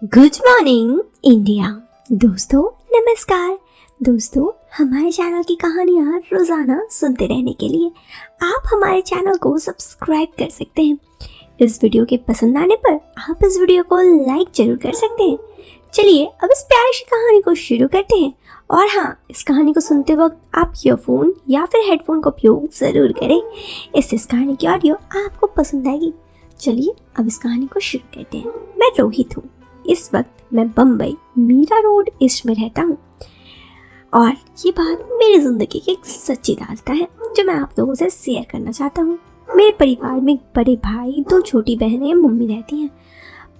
Good morning India. दोस्तों नमस्कार। दोस्तों हमारे चैनल की कहानियाँ रोज़ाना सुनते रहने के लिए आप हमारे चैनल को सब्सक्राइब कर सकते हैं। इस वीडियो के पसंद आने पर आप इस वीडियो को लाइक जरूर कर सकते हैं। चलिए अब इस प्यारी सी कहानी को शुरू करते हैं। और हाँ, इस कहानी को सुनते वक्त आप ईयरफोन या फिर हेडफोन का उपयोग ज़रूर करें। इससे इस कहानी की ऑडियो आपको पसंद आएगी। चलिए अब इस कहानी को शुरू करते हैं। मैं रोहित हूँ। इस वक्त मैं बम्बई मीरा रोड ईस्ट में रहता हूँ और ये बात मेरी ज़िंदगी की एक सच्ची दास्तान है जो मैं आप लोगों से शेयर करना चाहता हूँ। मेरे परिवार में एक बड़े भाई, 2 छोटी बहनें, मम्मी रहती हैं।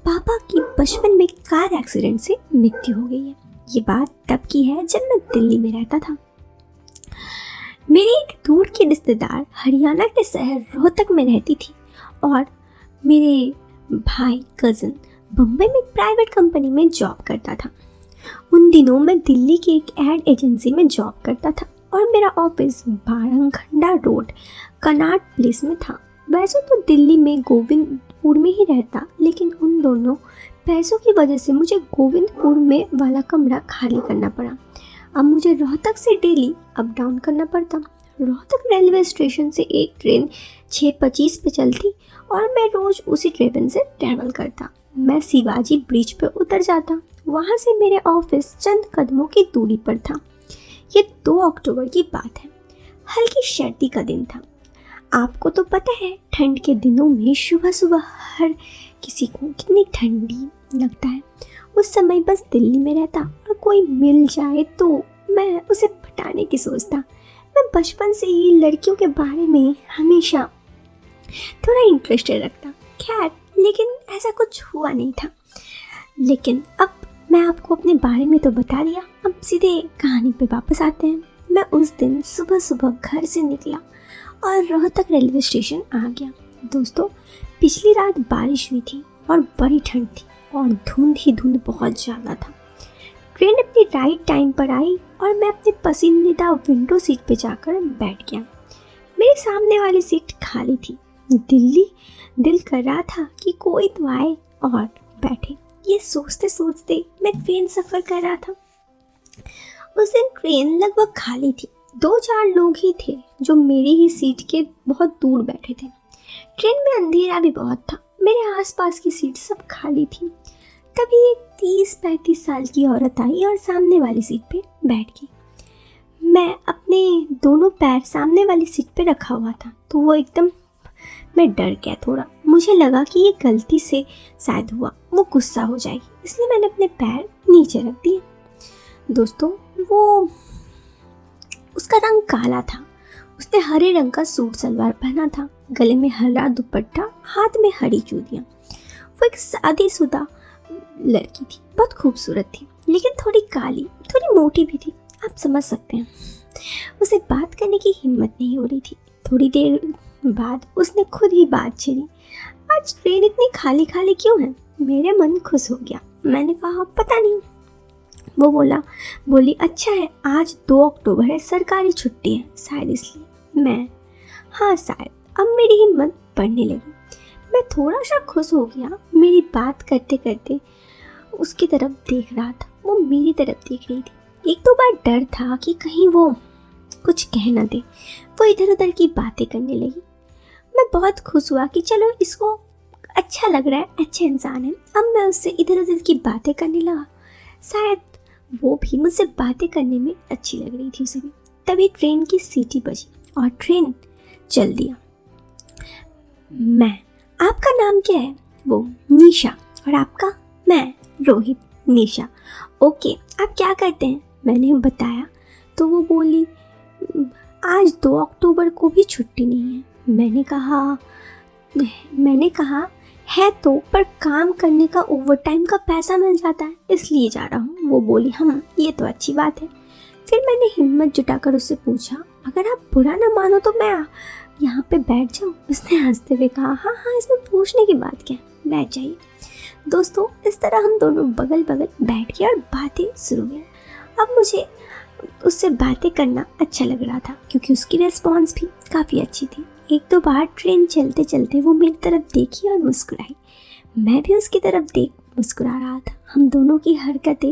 पापा की बचपन में कार एक्सीडेंट से मृत्यु हो गई है। ये बात तब की है जब मैं दिल्ली में रहता था। मेरी एक दूर की रिश्तेदार हरियाणा के शहर रोहतक में रहती थी और मेरे भाई कज़न बम्बई में एक प्राइवेट कंपनी में जॉब करता था। उन दिनों मैं दिल्ली की एक एड एजेंसी में जॉब करता था और मेरा ऑफिस बारंगखंडा रोड कनाट प्लेस में था। वैसे तो दिल्ली में गोविंदपुर में ही रहता, लेकिन उन दोनों पैसों की वजह से मुझे गोविंदपुर में वाला कमरा खाली करना पड़ा। अब मुझे रोहतक से डेली अप डाउन करना पड़ता। रोहतक रेलवे स्टेशन से एक ट्रेन 6:25 पे चलती और मैं रोज़ उसी ट्रेन से ट्रैवल करता। मैं शिवाजी ब्रिज पर उतर जाता। वहाँ से मेरे ऑफिस चंद कदमों की दूरी पर था। ये 2 अक्टूबर की बात है। हल्की सर्दी का दिन था। आपको तो पता है ठंड के दिनों में सुबह सुबह हर किसी को कितनी ठंडी लगता है। उस समय बस दिल्ली में रहता और कोई मिल जाए तो मैं उसे पटाने की सोचता। मैं बचपन से ही लड़कियों के बारे में हमेशा थोड़ा इंटरेस्ट रखता। खैर, लेकिन ऐसा कुछ हुआ नहीं था। लेकिन अब मैं आपको अपने बारे में तो बता दिया। अब सीधे कहानी पे वापस आते हैं। मैं उस दिन सुबह सुबह घर से निकला और रोहतक रेलवे स्टेशन आ गया। दोस्तों, पिछली रात बारिश हुई थी और बड़ी ठंड थी और धुंध ही धुंध बहुत ज़्यादा था। ट्रेन अपनी राइट टाइम पर आई और मैं अपनी पसंदीदा विंडो सीट पे जाकर बैठ गया। मेरे सामने वाली सीट खाली थी। दिल कर रहा था कि कोई तो आए और बैठे। ये सोचते सोचते मैं ट्रेन सफ़र कर रहा था। उस दिन ट्रेन लगभग खाली थी। 2-4 लोग ही थे जो मेरी ही सीट के बहुत दूर बैठे थे। ट्रेन में अंधेरा भी बहुत था। मेरे आसपास की सीट सब खाली थी। तभी एक 30-35 साल की औरत आई और सामने वाली सीट पे बैठ गई। मैं अपने दोनों पैर सामने वाली सीट पे रखा हुआ था तो वो एकदम मैं डर गया थोड़ा। मुझे लगा कि ये गलती से शायद हुआ, वो गुस्सा हो जाएगी, इसलिए मैंने अपने पैर नीचे रख दिए। दोस्तों, वो उसका रंग काला था। उसने हरे रंग का सूट सलवार पहना था, गले में हरा दुपट्टा, हाथ में हरी चूड़ियाँ। वो एक शादीशुदा लड़की थी, बहुत खूबसूरत थी, लेकिन थोड़ी काली, थोड़ी मोटी भी थी। आप समझ सकते हैं। उसे बात करने की हिम्मत नहीं हो रही थी। थोड़ी देर बाद उसने खुद ही बात छेड़ी। आज ट्रेन इतनी खाली खाली क्यों है? मेरे मन खुश हो गया। मैंने कहा पता नहीं। वो बोली अच्छा है, आज 2 अक्टूबर है, सरकारी छुट्टी है, शायद इसलिए। हाँ शायद। अब मेरी हिम्मत बढ़ने लगी। मैं थोड़ा सा खुश हो गया। मेरी बात करते करते उसकी तरफ देख रहा था। वो मेरी तरफ देख रही थी। 1-2 बार डर था कि कहीं वो कुछ कह ना दे। वो इधर उधर की बातें करने लगी। मैं बहुत खुश हुआ कि चलो इसको अच्छा लग रहा है, अच्छा इंसान है। अब मैं उससे इधर उधर की बातें करने लगा। शायद वो भी मुझसे बातें करने में अच्छी लग रही थी उसे भी। तभी ट्रेन की सीटी बजी और ट्रेन चल दिया। आपका नाम क्या है? वो निशा। और आपका? मैं रोहित। निशा। ओके, आप क्या करते हैं? मैंने बताया तो वो बोली आज 2 अक्टूबर को भी छुट्टी नहीं है। मैंने कहा है तो, पर काम करने का ओवर टाइम का पैसा मिल जाता है, इसलिए जा रहा हूँ। वो बोली हम, ये तो अच्छी बात है। फिर मैंने हिम्मत जुटाकर उससे पूछा अगर आप बुरा ना मानो तो मैं यहाँ पे बैठ जाऊँ? उसने हंसते हुए कहा हाँ, इसमें पूछने की बात क्या है, बैठ जाइए। दोस्तों, इस तरह हम दोनों बगल बगल बैठ गए और बातें शुरू हुई। अब मुझे उससे बातें करना अच्छा लग रहा था क्योंकि उसकी रिस्पॉन्स भी काफ़ी अच्छी थी। 1-2 बार ट्रेन चलते चलते वो मेरी तरफ देखी और मुस्कुराई। मैं भी उसकी तरफ मुस्कुरा रहा था। हम दोनों की हरकतें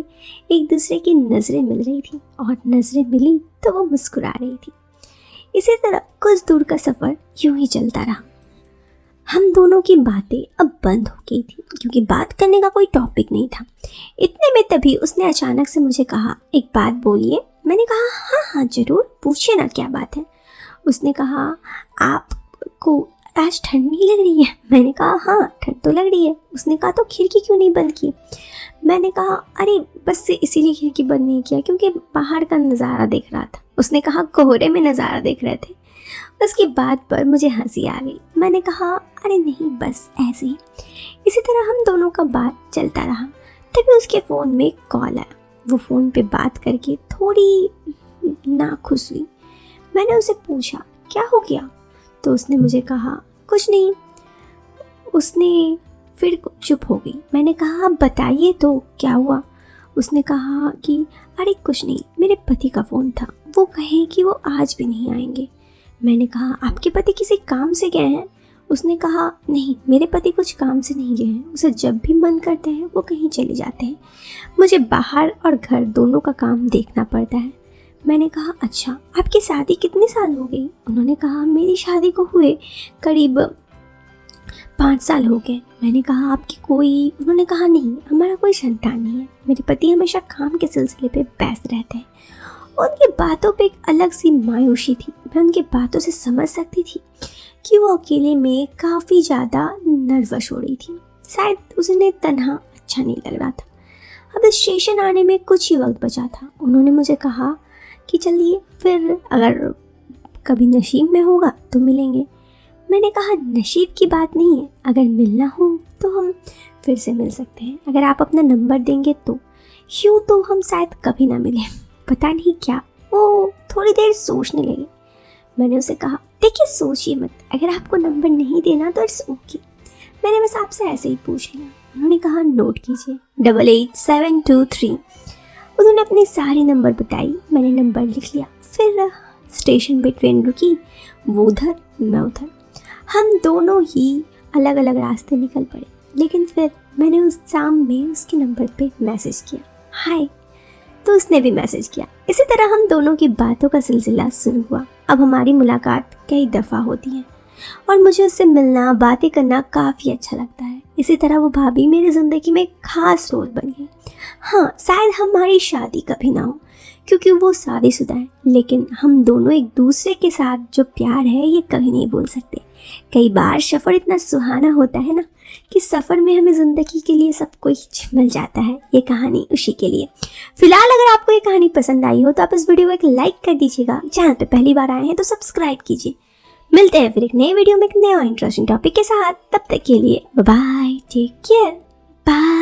एक दूसरे की नज़रें मिल रही थी और नज़रें मिली तो वो मुस्कुरा रही थी। इसी तरह कुछ दूर का सफ़र यूं ही चलता रहा। हम दोनों की बातें अब बंद हो गई थी क्योंकि बात करने का कोई टॉपिक नहीं था। इतने में तभी उसने अचानक से मुझे कहा, एक बात बोलिए। मैंने कहा हाँ हाँ ज़रूर, पूछिए ना क्या बात है। उसने कहा आपको आज ठंड नहीं लग रही है? मैंने कहा हाँ ठंड तो लग रही है। उसने कहा तो खिड़की क्यों नहीं बंद की? मैंने कहा अरे बस इसीलिए खिड़की बंद नहीं किया क्योंकि बाहर का नज़ारा देख रहा था। उसने कहा कोहरे में नज़ारा देख रहे थे। उसकी बात पर मुझे हंसी आ गई। मैंने कहा अरे नहीं बस ऐसे ही। इसी तरह हम दोनों का बात चलता रहा। तभी उसके फ़ोन में एक कॉल आया। वो फ़ोन पे बात करके थोड़ी नाखुश हुई। मैंने उसे पूछा क्या हो गया? तो उसने मुझे कहा कुछ नहीं। उसने फिर चुप हो गई। मैंने कहा बताइए तो क्या हुआ? उसने कहा कि अरे कुछ नहीं, मेरे पति का फ़ोन था, वो कहे कि वो आज भी नहीं आएंगे। मैंने कहा आपके पति किसी काम से गए हैं? उसने कहा नहीं, मेरे पति कुछ काम से नहीं गए हैं, उसे जब भी मन करते हैं वो कहीं चले जाते हैं। मुझे बाहर और घर दोनों का काम देखना पड़ता है। मैंने कहा अच्छा, आपकी शादी कितने साल हो गई? उन्होंने कहा मेरी शादी को हुए करीब 5 साल हो गए। मैंने कहा आपकी कोई? उन्होंने कहा नहीं, हमारा कोई संतान नहीं है। मेरे पति हमेशा काम के सिलसिले पे व्यस्त रहते हैं। उनकी बातों पे एक अलग सी मायूसी थी। मैं उनकी बातों से समझ सकती थी कि वो अकेले में काफ़ी ज़्यादा नर्वस हो रही थी। शायद उसे तन्हा अच्छा नहीं लग रहा था। अब स्टेशन आने में कुछ ही वक्त बचा था। उन्होंने मुझे कहा कि चलिए फिर अगर कभी नसीब में होगा तो मिलेंगे। मैंने कहा नसीब की बात नहीं है, अगर मिलना हो तो हम फिर से मिल सकते हैं, अगर आप अपना नंबर देंगे तो। यूँ तो हम शायद कभी ना मिले, पता नहीं क्या। वो थोड़ी देर सोचने लगी। मैंने उसे कहा देखिए सोचिए मत, अगर आपको नंबर नहीं देना तो इट्स ओके, मैंने बस आपसे ऐसे ही पूछ लिया। उन्होंने कहा नोट कीजिए 88723। उन्होंने अपने सारे नंबर बताई। मैंने नंबर लिख लिया। फिर स्टेशन पे ट्रेन रुकी, वो उधर मैं उधर। हम दोनों ही अलग अलग रास्ते निकल पड़े। लेकिन फिर मैंने उस शाम में उसके नंबर पे मैसेज किया हाय, तो उसने भी मैसेज किया। इसी तरह हम दोनों की बातों का सिलसिला शुरू हुआ। अब हमारी मुलाकात कई दफ़ा होती है और मुझे उससे मिलना बातें करना काफ़ी अच्छा लगता है। इसी तरह वो भाभी मेरी ज़िंदगी में एक ख़ास रोल बन गई। हाँ शायद हमारी शादी कभी ना हो क्योंकि वो शादीशुदा है, लेकिन हम दोनों एक दूसरे के साथ जो प्यार है ये कभी नहीं भूल सकते। कई बार सफ़र इतना सुहाना होता है ना कि सफ़र में हमें ज़िंदगी के लिए सब कुछ मिल जाता है। ये कहानी उसी के लिए। फिलहाल अगर आपको ये कहानी पसंद आई हो तो आप इस वीडियो को एक लाइक कर दीजिएगा। चैनल पे पहली बार आए हैं तो सब्सक्राइब कीजिए। मिलते हैं फिर एक नए वीडियो में एक नए और इंटरेस्टिंग टॉपिक के साथ। तब तक के लिए bye bye, take care, bye.